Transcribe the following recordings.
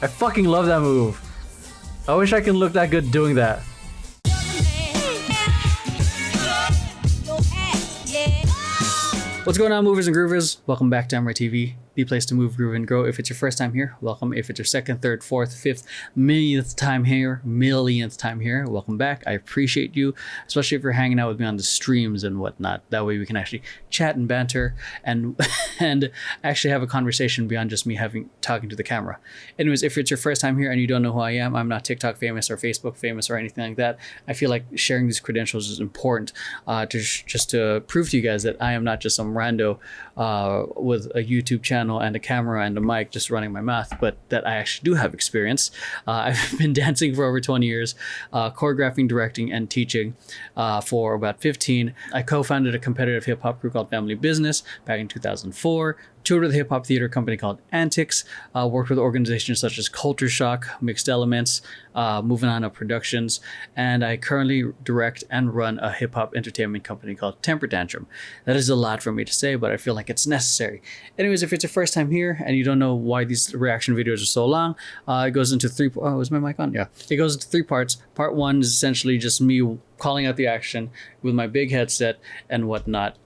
I fucking love that move. I wish I could look that good doing that. What's going on, movers and groovers? Welcome back to Emeroy TV, the place to move, groove, and grow. If it's your first time here, welcome. If it's your second, third, fourth, fifth, millionth time here, welcome back. I appreciate you, especially if you're hanging out with me on the streams and whatnot. That way we can actually chat and banter and and actually have a conversation beyond just me talking to the camera. Anyways, if it's your first time here and you don't know who I am, I'm not TikTok famous or Facebook famous or anything like that. I feel like sharing these credentials is important just to prove to you guys that I am not just some rando with a YouTube channel and a camera and a mic just running my mouth, but that I actually do have experience. I've been dancing for over 20 years, choreographing, directing, and teaching for about 15. I co-founded a competitive hip-hop group called Family Business back in 2004. Toured with a hip-hop theater company called Antics, worked with organizations such as Culture Shock, Mixed Elements, Moving On Up Productions, and I currently direct and run a hip-hop entertainment company called Temper Tantrum. That is a lot for me to say, but I feel like it's necessary. Anyways, if it's your first time here and you don't know why these reaction videos are so long, it goes into is my mic on? Yeah. It goes into 3 parts. Part 1 is essentially just me calling out the action with my big headset and whatnot.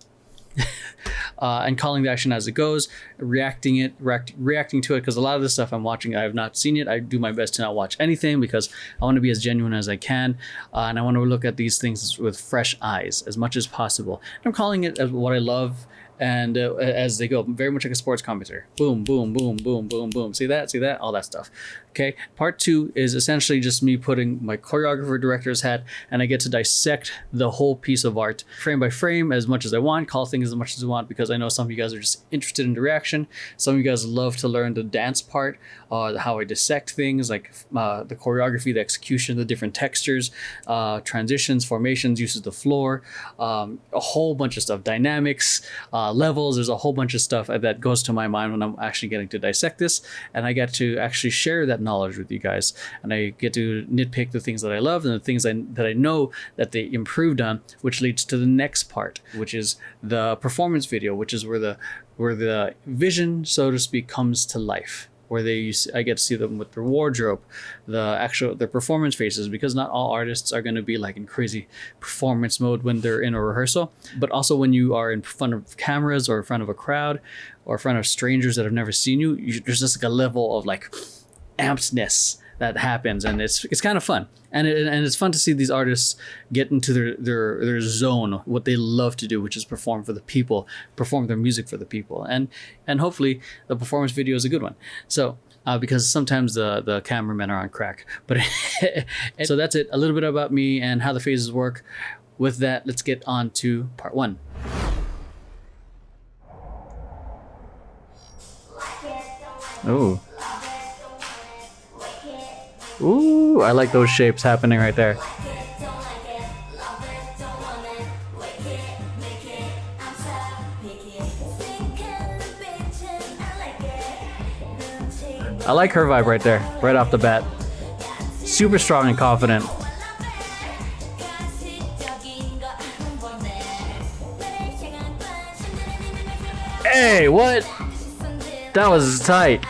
And calling the action as it goes, reacting to it, because a lot of the stuff I'm watching, I have not seen it. I do my best to not watch anything because I want to be as genuine as I can, and I want to look at these things with fresh eyes as much as possible. And I'm calling it as what I love, and as they go, very much like a sports commentator. Boom, boom, boom, boom, boom, boom. See that, all that stuff. Okay, part 2 is essentially just me putting my choreographer director's hat, and I get to dissect the whole piece of art frame by frame as much as I want, call things as much as I want, because I know some of you guys are just interested in the reaction. Some of you guys love to learn the dance part, how I dissect things, like the choreography, the execution, the different textures, transitions, formations, uses of the floor, a whole bunch of stuff, dynamics, levels. There's a whole bunch of stuff that goes to my mind when I'm actually getting to dissect this, and I get to actually share that knowledge with you guys, and I get to nitpick the things that I love and the things that I know that they improved on, which leads to the next part, which is the performance video, which is where the vision, so to speak, comes to life, where I get to see them with their wardrobe, their performance faces, because not all artists are going to be like in crazy performance mode when they're in a rehearsal, but also when you are in front of cameras or in front of a crowd or in front of strangers that have never seen you, there's just like a level of like ampedness that happens, and it's kind of fun, and it's fun to see these artists get into their zone, what they love to do, which is perform for the people, perform their music for the people, and hopefully the performance video is a good one. So because sometimes the cameramen are on crack, but so that's it, a little bit about me and how the phases work. With that, let's get on to part 1. Oh. Ooh, I like those shapes happening right there. I like her vibe right there, right off the bat. Super strong and confident. Hey, what? That was tight.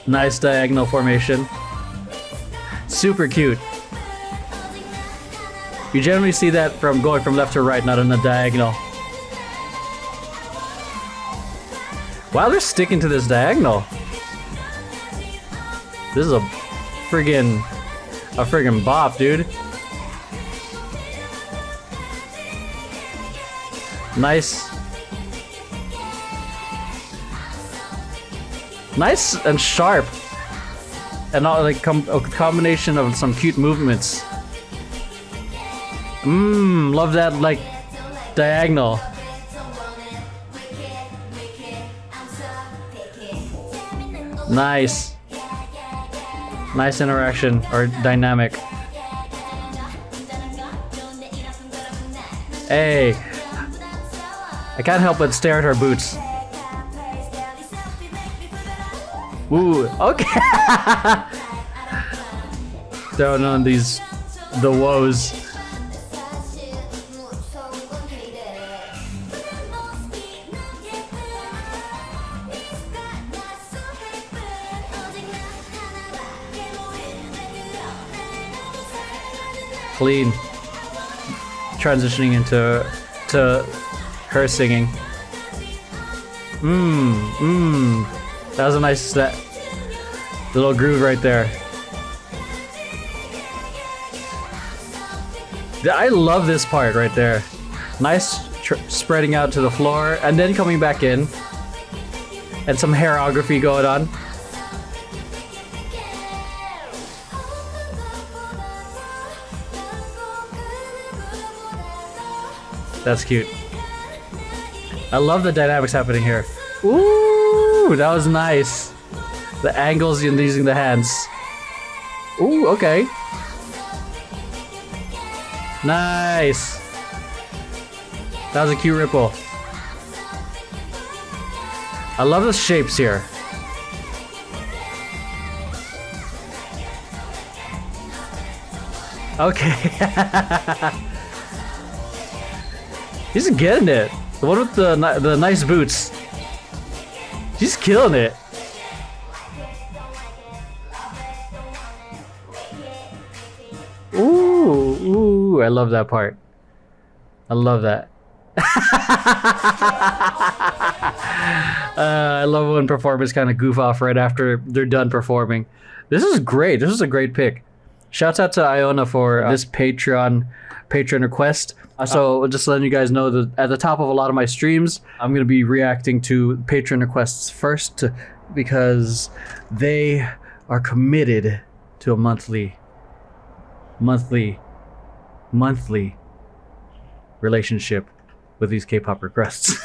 Nice diagonal formation. Super cute. You generally see that from going from left to right, not in the diagonal. Wow, they're sticking to this diagonal. This is a friggin' bop, dude. Nice. Nice and sharp, and not like a combination of some cute movements. Love that, like, diagonal. Nice. Nice interaction, or dynamic. Hey. I can't help but stare at her boots. Ooh, okay. Throwing on the woes. clean. Transitioning into her singing. That was a nice little groove right there. I love this part right there. Nice spreading out to the floor and then coming back in. And some hairography going on. That's cute. I love the dynamics happening here. Ooh, that was nice. The angles and using the hands. Ooh, okay. Nice. That was a cute ripple. I love the shapes here. Okay. He's getting it. The one with the nice boots. He's killing it. Ooh, I love that part. I love that. I love when performers kind of goof off right after they're done performing. This is great. This is a great pick. Shouts out to Iona for this patron request. So just letting you guys know that at the top of a lot of my streams, I'm going to be reacting to patron requests first because they are committed to a monthly relationship with these K-pop requests.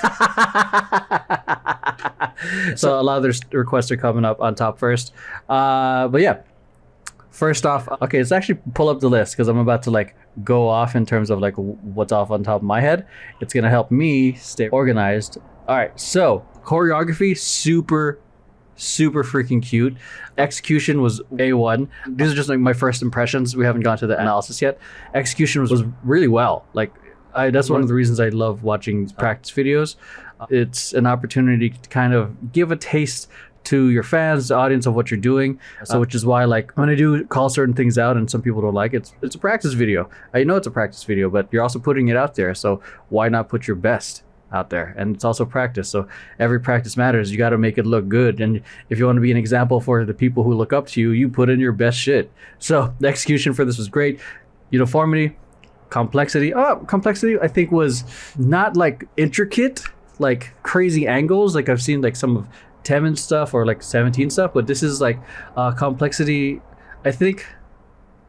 So a lot of their requests are coming up on top first. But yeah, first off, okay, let's actually pull up the list because I'm about to like go off in terms of like what's off on top of my head. It's gonna help me stay organized. All right, so choreography, super freaking cute. Execution was A1. These are just like my first impressions. We haven't gone to the analysis yet. Execution was really well. Like that's one of the reasons I love watching practice videos. It's an opportunity to kind of give a taste to your fans, the audience, of what you're doing. So which is why like when I do call certain things out and some people don't like it, it's a practice video. I know it's a practice video, but you're also putting it out there. So why not put your best out there? And it's also practice. So every practice matters. You got to make it look good. And if you want to be an example for the people who look up to you, you put in your best shit. So the execution for this was great. Uniformity, complexity. Complexity I think was not like intricate, like crazy angles. Like I've seen like some of Temin stuff or like 17 stuff, but this is like complexity, I think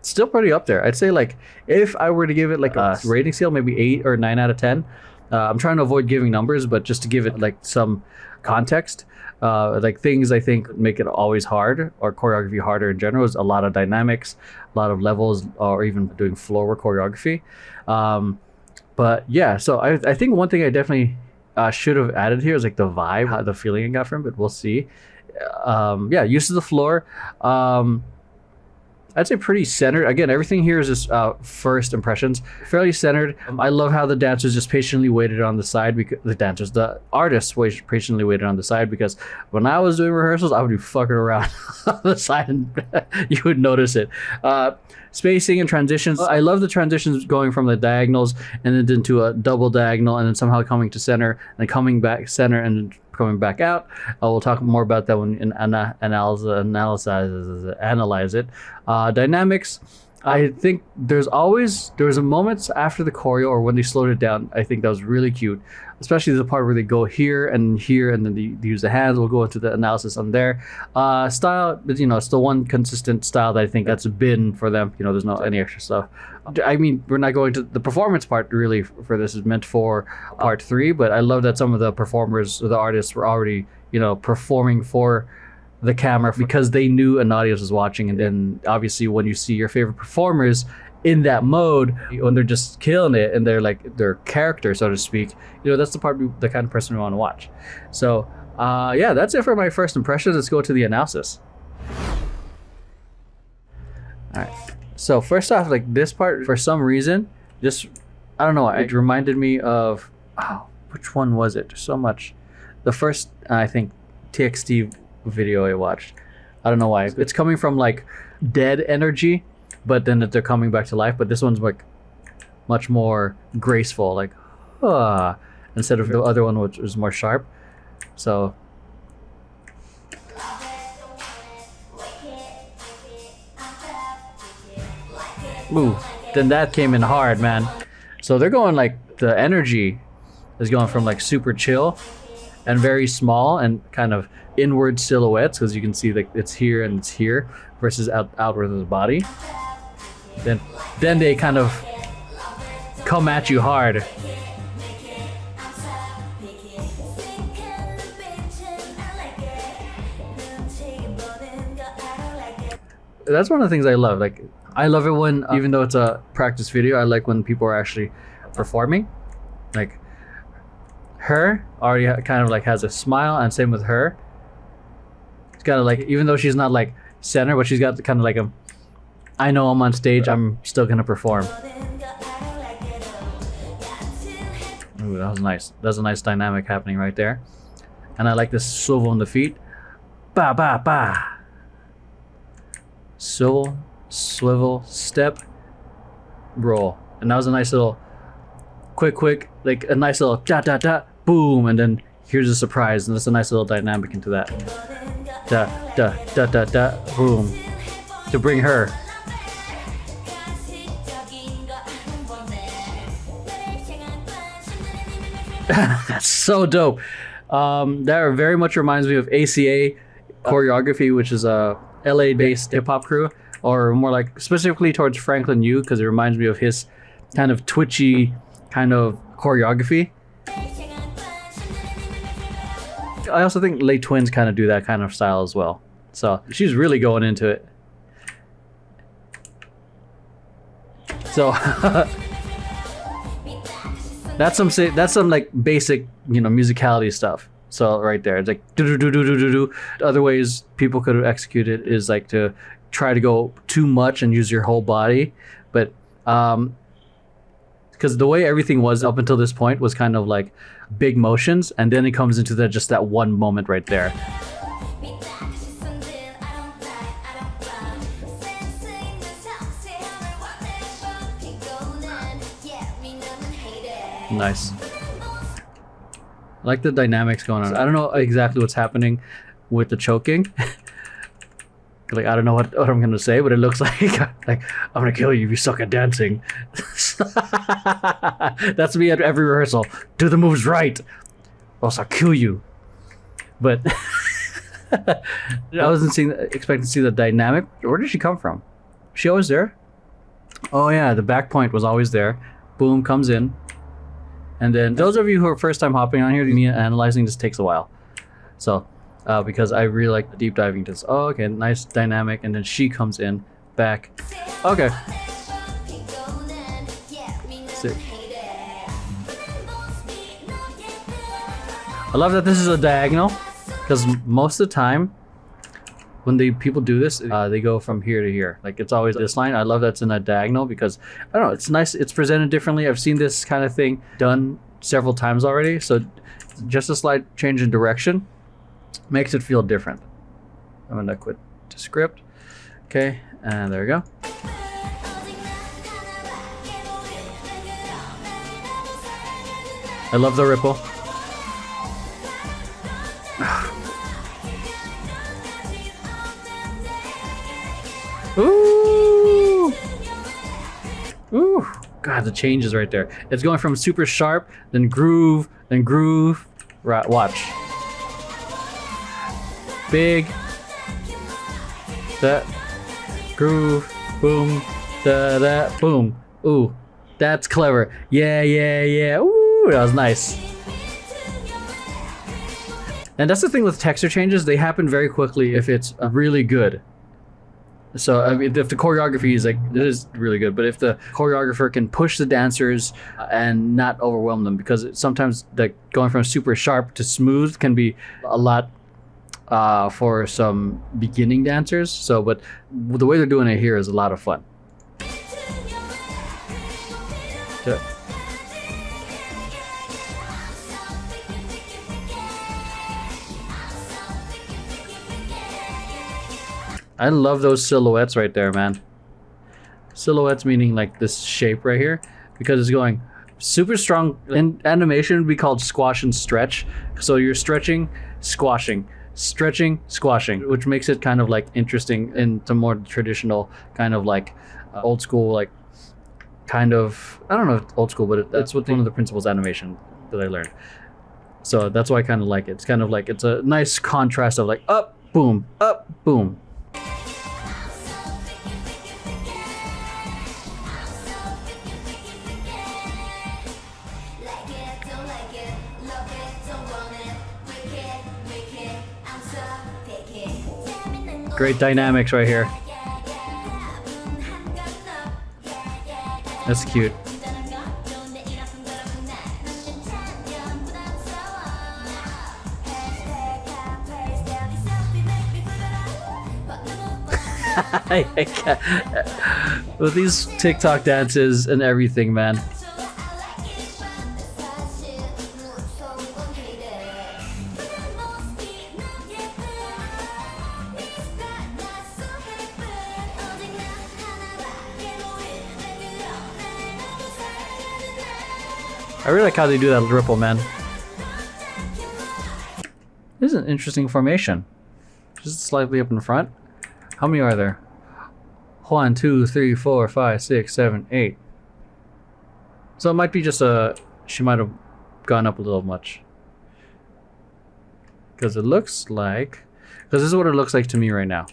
still pretty up there. I'd say like if I were to give it like a rating scale, maybe 8 or 9 out of 10. I'm trying to avoid giving numbers, but just to give it like some context, like things I think make it always hard, or choreography harder in general, is a lot of dynamics, a lot of levels, or even doing floor work choreography. But yeah, so I think one thing I definitely should have added here is like the vibe, how the feeling I got from it. We'll see. Yeah, use of the floor. I'd say pretty centered. Again, everything here is just first impressions. Fairly centered. I love how the dancers just patiently waited on the side. Because the artists patiently waited on the side, because when I was doing rehearsals, I would be fucking around on the side and you would notice it. Spacing and transitions. I love the transitions going from the diagonals and then into a double diagonal and then somehow coming to center and then coming back center and then coming back out. We'll talk more about that when analyze it. Dynamics. I think there's a moments after the choreo or when they slowed it down. I think that was really cute, especially the part where they go here and then they use the hands. We'll go into the analysis on there. Style, it's the one consistent style that I think that's been for them. There's no any extra stuff. I mean, we're not going to the performance part really for this, is meant for part 3, but I love that some of the performers or the artists were already, performing for the camera because they knew an audience was watching. And then obviously when you see your favorite performers in that mode, when they're just killing it and they're like their character, so to speak, that's the kind of person we want to watch. So yeah, that's it for my first impressions. Let's go to the analysis. All right. So first off, like this part, for some reason, I don't know, it reminded me of, which one was it? So much. The first, I think, TXT video I watched. I don't know why. It's coming from like Dead energy, but then they're coming back to life. But this one's like much more graceful, like instead of the other one, which was more sharp. So ooh, then that came in hard, man. So they're going like, the energy is going from like super chill and very small and kind of inward silhouettes, because you can see like it's here and it's here, versus outward of the body. Then they kind of come at you hard. That's one of the things I love. Like, I love it when, even though it's a practice video, I like when people are actually performing. Like, her already kind of like has a smile, and same with her. It's kind of like, even though she's not like center, but she's got kind of like a, I know I'm on stage, I'm still gonna perform. Ooh, that was nice. That's a nice dynamic happening right there. And I like this swivel on the feet. Ba ba ba. Swivel, step, roll. And that was a nice little quick, like a nice little da da da, boom, and then here's a surprise, and that's a nice little dynamic into that. Da da da da da, boom. To bring her. That's so dope. That very much reminds me of ACA choreography, which is a LA-based hip-hop crew, or more like specifically towards Franklin Yu, because it reminds me of his kind of twitchy kind of choreography. I also think Lay Twins kind of do that kind of style as well. So she's really going into it. So that's some like basic, you know, musicality stuff. So right there, it's like do do do do do do. Other ways people could have executed it is like to try to go too much and use your whole body, but because the way everything was up until this point was kind of like big motions, and then it comes into just that one moment right there. Nice. I like the dynamics going on. I don't know exactly what's happening with the choking. Like, I don't know what I'm gonna say, but it looks like I'm gonna kill you if you suck at dancing. That's me at every rehearsal. Do the moves right, or else I'll kill you. But I wasn't expecting to see the dynamic. Where did she come from? Was she always there? Oh yeah, the back point was always there. Boom, comes in. And then those of you who are first time hopping on here, me analyzing this takes a while. So, because I really like deep diving this. Oh, okay, nice dynamic. And then she comes in, back. Okay. Sick. I love that this is a diagonal, because most of the time, when people do this, they go from here to here. Like, it's always this line. I love that's in a diagonal, because I don't know, it's nice. It's presented differently. I've seen this kind of thing done several times already. So just a slight change in direction makes it feel different. I'm gonna quit to script. Okay, and there we go. I love the ripple. Ooh! Ooh! God, the changes right there. It's going from super sharp, then groove, then groove. Right, watch. Big. That. Groove. Boom. Da da. Boom. Ooh. That's clever. Yeah, yeah, yeah. Ooh, that was nice. And that's the thing with texture changes. They happen very quickly if it's really good. So I mean, if the choreography is like, it is really good, but if the choreographer can push the dancers and not overwhelm them, because sometimes like going from super sharp to smooth can be a lot for some beginning dancers. So, but the way they're doing it here is a lot of fun. Yeah. I love those silhouettes right there, man. silhouettes meaning like this shape right here, because it's going super strong. In animation, it would be called squash and stretch. So you're stretching, squashing, stretching, squashing, which makes it kind of like interesting into more traditional kind of like old school, like kind of, I don't know if old school, but that's what one of the principles of animation that I learned. So that's why I kind of like it. It's kind of like, it's a nice contrast of like up, boom, boom. Great dynamics right here. That's cute. I can't. With these TikTok dances and everything, man. I really like how they do that ripple, man. This is an interesting formation. Just slightly up in front. How many are there? 1, 2, 3, 4, 5, 6, 7, 8. So it might be just she might have gone up a little much. Because it looks like, because this is what it looks like to me right now,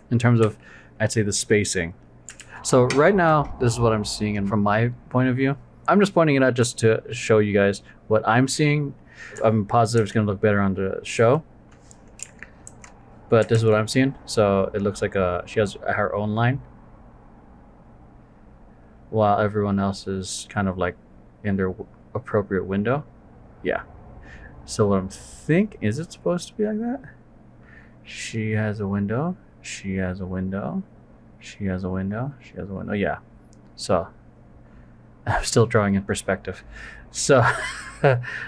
in terms of, I'd say, the spacing. So right now, this is what I'm seeing, and from my point of view, I'm just pointing it out just to show you guys what I'm seeing. I'm positive it's gonna look better on the show, but this is what I'm seeing. So it looks like she has her own line, while everyone else is kind of like in their appropriate window. Yeah. So what I'm thinking, is it supposed to be like that? She has a window. She has a window. She has a window. She has a window. Yeah. So I'm still drawing in perspective. So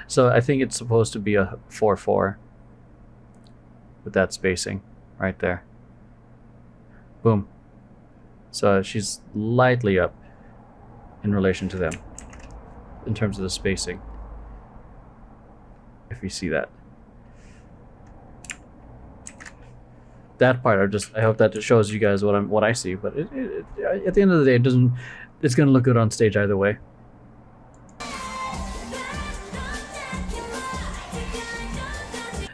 so I think it's supposed to be a 4-4 with that spacing right there. Boom. So she's lightly up in relation to them in terms of the spacing, if you see that. That part, I hope that shows you guys what I see. But at the end of the day, it doesn't. It's gonna look good on stage either way.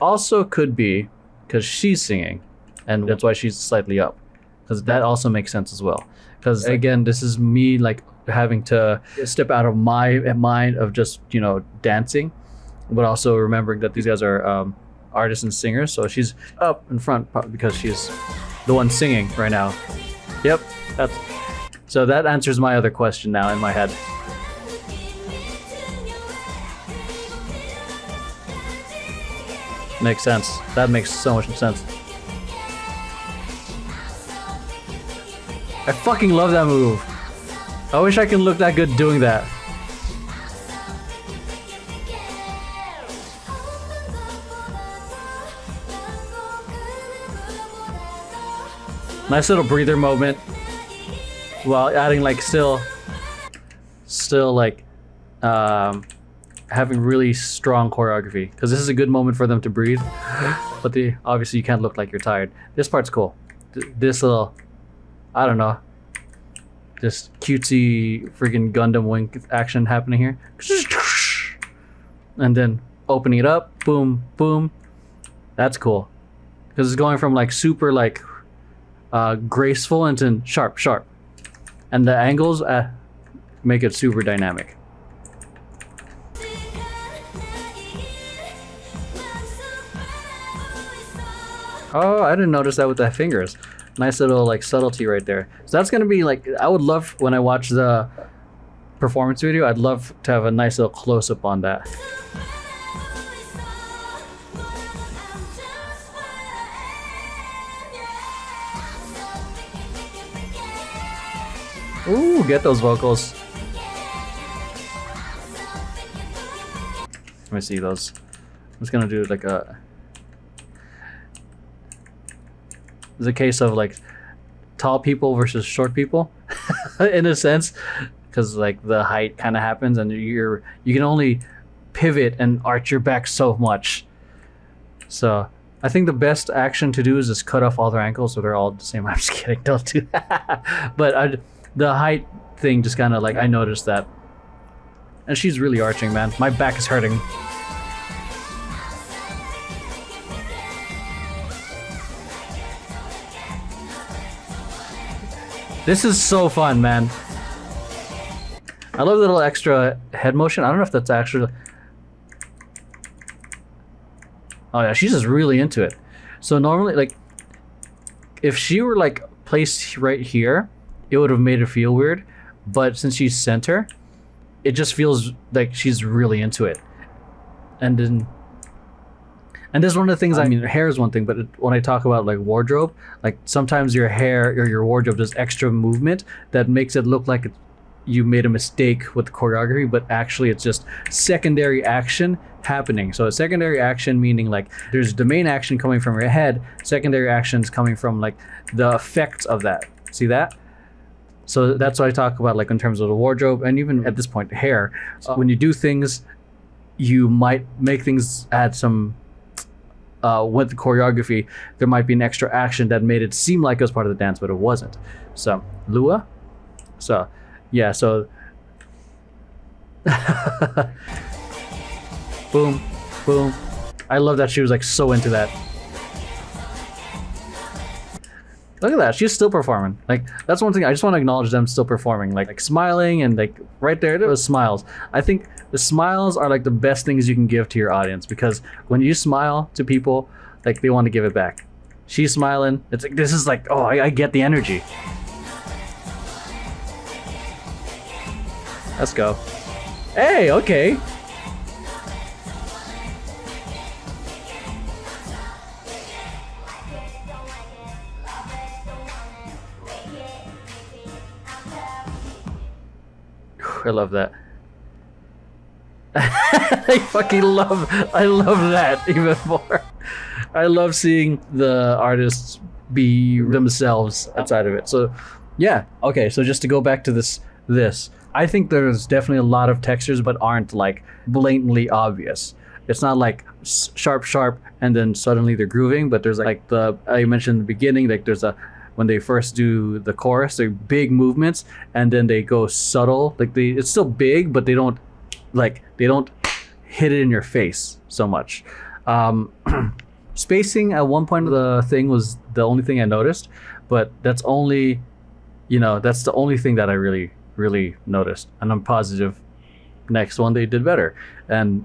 Also could be because she's singing, and that's why she's slightly up. Because that also makes sense as well. Because again, this is me like having to step out of my mind of just, you know, dancing, but also remembering that these guys are artists and singers. So she's up in front because she's the one singing right now. Yep, so that answers my other question now in my head. Makes sense. That makes so much sense. I fucking love that move. I wish I could look that good doing that. Nice little breather moment while adding like still like having really strong choreography, because this is a good moment for them to breathe. But obviously you can't look like you're tired. This part's cool. This little, I don't know, this cutesy freaking Gundam wing action happening here. And then opening it up, boom, boom. That's cool. Because it's going from like super like graceful into sharp, sharp. And the angles make it super dynamic. Oh, I didn't notice that with the fingers. Nice little like subtlety right there. So that's gonna be like, I would love, when I watch the performance video, I'd love to have a nice little close-up on that. Ooh, get those vocals. Let me see those. I'm just gonna do like a... It's a case of like tall people versus short people. in a sense, because like the height kind of happens and you can only pivot and arch your back so much. So I think the best action to do is just cut off all their ankles so they're all the same. I'm just kidding, don't do that. But the height thing just kind of like, I noticed that. And she's really arching, man. My back is hurting. This is so fun, man. I love the little extra head motion. I don't know if that's actually... Oh yeah, she's just really into it. So normally, like, if she were like placed right here, it would have made it feel weird. But since she's center, it just feels like she's really into it. And then, and this is one of the things, I mean, hair is one thing, but when I talk about like wardrobe, like sometimes your hair or your wardrobe does extra movement that makes it look like you made a mistake with the choreography, but actually it's just secondary action happening. So a secondary action meaning like there's the main action coming from your head, secondary actions coming from like the effects of that. See that? So that's what I talk about, like in terms of the wardrobe, and even at this point, hair. When you do things, you might make things add some, with the choreography, there might be an extra action that made it seem like it was part of the dance, but it wasn't. So, Lua. So, yeah, so. Boom, boom. I love that she was like so into that. Look at that, she's still performing. Like, that's one thing, I just want to acknowledge them still performing. Like smiling and like right there was smiles. I think the smiles are like the best things you can give to your audience, because when you smile to people, like they want to give it back. She's smiling, it's like, this is like, oh, I get the energy. Let's go. Hey, okay. I love that. I love that even more. I love seeing the artists be themselves outside of it. So yeah, okay, so just to go back to this, I think there's definitely a lot of textures but aren't like blatantly obvious. It's not like sharp and then suddenly they're grooving, but there's like the, I mentioned in the beginning, like there's a, when they first do the chorus, they're big movements, and then they go subtle. Like it's still big, but they don't hit it in your face so much. Spacing at one point of the thing was the only thing I noticed, but that's only, that's the only thing that I really noticed. And I'm positive next one they did better. And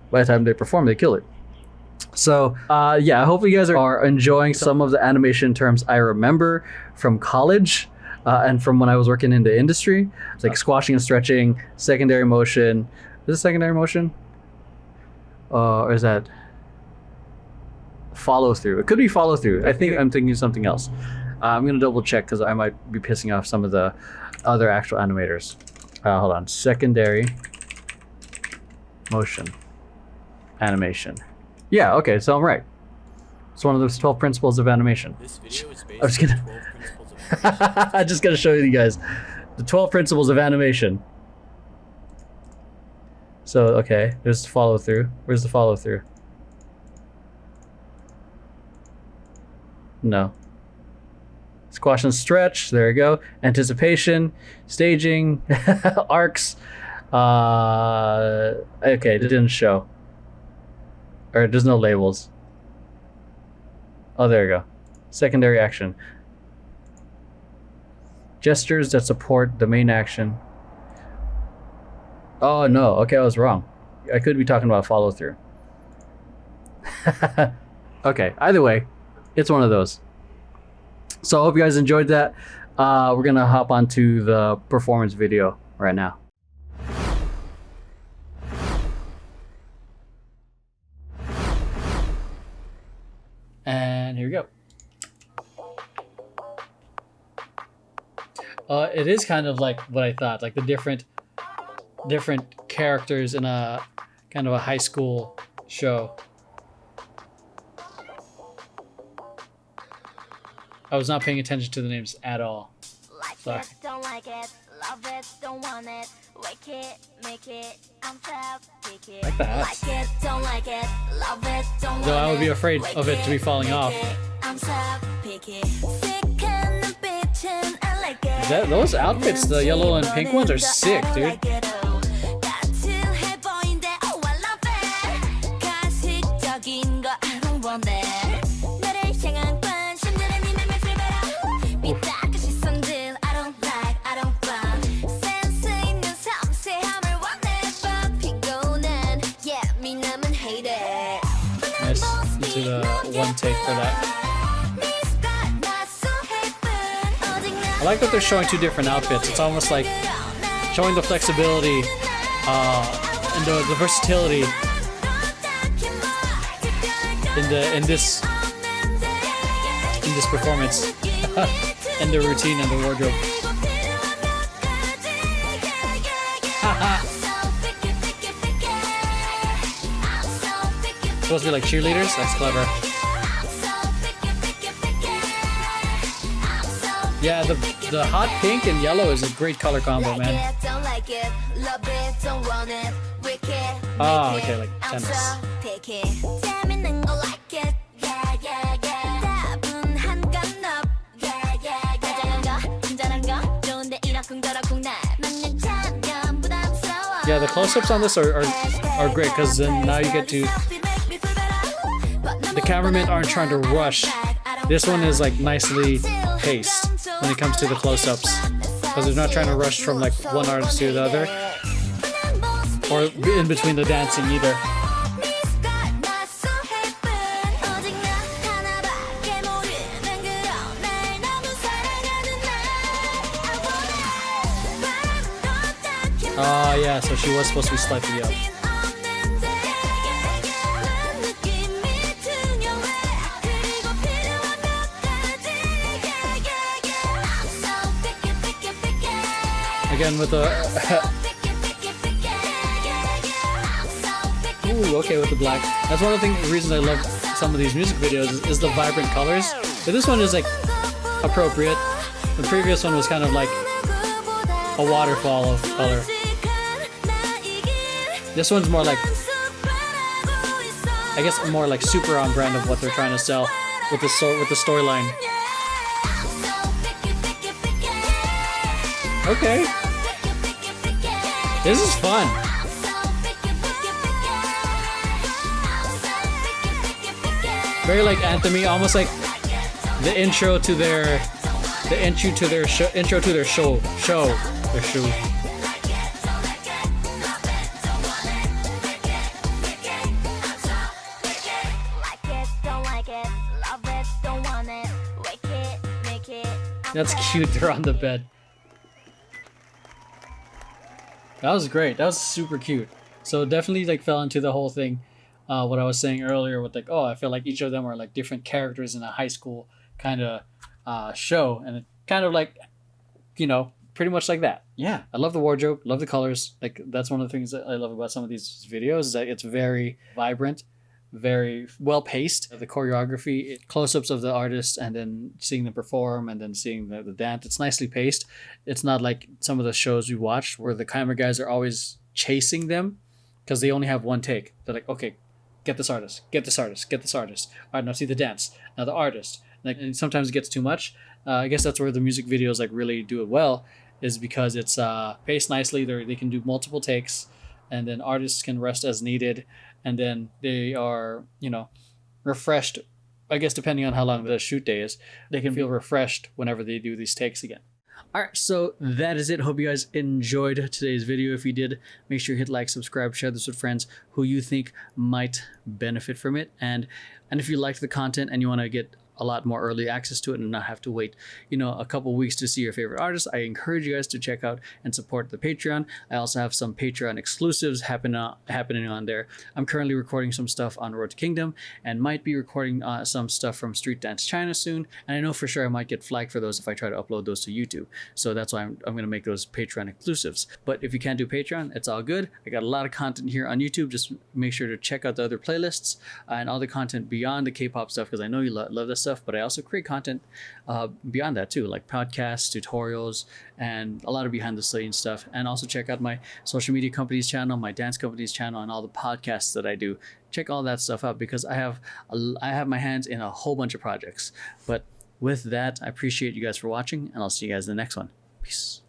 by the time they perform, they kill it. So yeah, I hope you guys are enjoying some of the animation terms I remember from college and from when I was working in the industry. It's like squashing and stretching, secondary motion. Is it secondary motion? Or is that follow through? It could be follow through. I think I'm thinking something else. I'm gonna double check because I might be pissing off some of the other actual animators. Hold on, secondary motion animation. Yeah, okay, so I'm right. It's one of those 12 principles of animation. This video is based on 12 principles of animation. I'm just gonna show you guys the 12 principles of animation. So, okay, there's the follow through. Where's the follow through? No. Squash and stretch, there we go. Anticipation, staging, arcs. Okay, it didn't show. Or there's no labels. Oh, there you go. Secondary action. Gestures that support the main action. Oh no, okay, I was wrong. I could be talking about follow through. Okay, either way, it's one of those. So I hope you guys enjoyed that. We're gonna hop onto the performance video right now. And here we go. It is kind of like what I thought, like the different characters in a kind of a high school show. I was not paying attention to the names at all. Like Sorry. Don't like it, love it, don't want it. Weki Meki, I'm toWeki. Like the hats. Like it, don't like it, love it, don't want it. Though I would be afraid of it to be falling off. I'm toWeki. Sick and bitchin', I like it. Those outfits, the yellow and pink ones, are sick, dude. Nice. You do the one take for that. I like that they're showing two different outfits. It's almost like showing the flexibility and the versatility in this performance and the routine and the wardrobe. Supposed to be like cheerleaders? That's clever. Yeah, the hot pink and yellow is a great color combo, man. Oh, okay, like tennis. Yeah, the close-ups on this are great because then now you get to... The cameramen aren't trying to rush. This one is like nicely paced when it comes to the close-ups because they're not trying to rush from like one artist to the other or in between the dancing either. Oh yeah, so she was supposed to be slightly up. Again with the ooh, okay, with the black. That's one of the reasons I love some of these music videos is the vibrant colors. But this one is like appropriate. The previous one was kind of like a waterfall of color. This one's more like, I guess, more like super on brand of what they're trying to sell with the storyline. Okay. This is fun. Very like anthemy, almost like the intro to their show. That's cute. They're on the bed. That was great. That was super cute. So definitely like fell into the whole thing. What I was saying earlier with like, oh, I feel like each of them are like different characters in a high school kind of show, and it kind of like, you know, pretty much like that. Yeah, I love the wardrobe, love the colors. Like that's one of the things that I love about some of these videos is that it's very vibrant, very well paced. The choreography, close-ups of the artists, and then seeing them perform, and then seeing the dance. It's nicely paced. It's not like some of the shows we watched where the camera guys are always chasing them because they only have one take. They're like, okay, get this artist, get this artist, get this artist. All right, now see the dance. Now the artist. Like, and sometimes it gets too much. I guess that's where the music videos like really do it well, is because it's paced nicely. They can do multiple takes, and then artists can rest as needed, and then they are, you know, refreshed. I guess depending on how long the shoot day is, they can feel refreshed whenever they do these takes again. All right, so that is it. Hope you guys enjoyed today's video. If you did, make sure you hit like, subscribe, share this with friends who you think might benefit from it. And if you liked the content and you want to get a lot more early access to it and not have to wait, you know, a couple weeks to see your favorite artist, I encourage you guys to check out and support the Patreon. I also have some Patreon exclusives happening on there. I'm currently recording some stuff on Road to Kingdom and might be recording some stuff from Street Dance China soon. And I know for sure I might get flagged for those if I try to upload those to YouTube. So that's why I'm going to make those Patreon exclusives. But if you can't do Patreon, it's all good. I got a lot of content here on YouTube. Just make sure to check out the other playlists and all the content beyond the K-pop stuff, because I know you love this stuff. stuff, but I also create content beyond that too, like podcasts, tutorials, and a lot of behind the scenes stuff. And also check out my social media company's channel, my dance company's channel, and all the podcasts that I do. Check all that stuff out because I have my hands in a whole bunch of projects. But with that, I appreciate you guys for watching, and I'll see you guys in the next one. Peace.